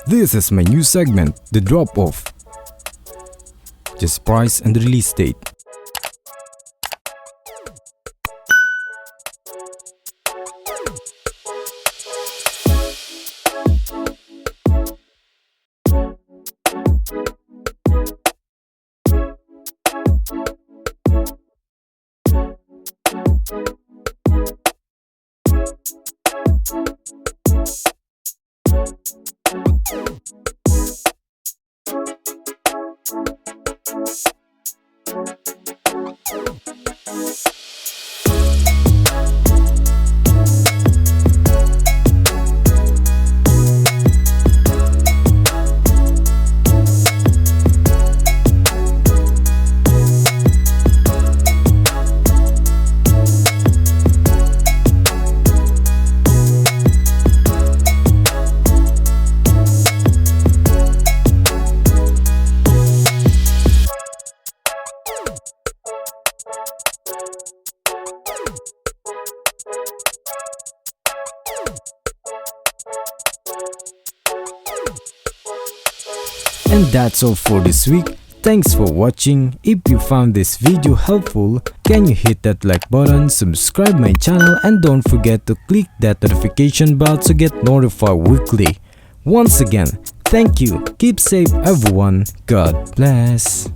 This is my new segment, The Drop Off. Just price and release date. And that's all for this week. Thanks for watching. If you found this video helpful, can you hit that like button, subscribe my channel, and don't forget to click that notification bell to get notified weekly. Once again, thank you. Keep safe everyone. God bless.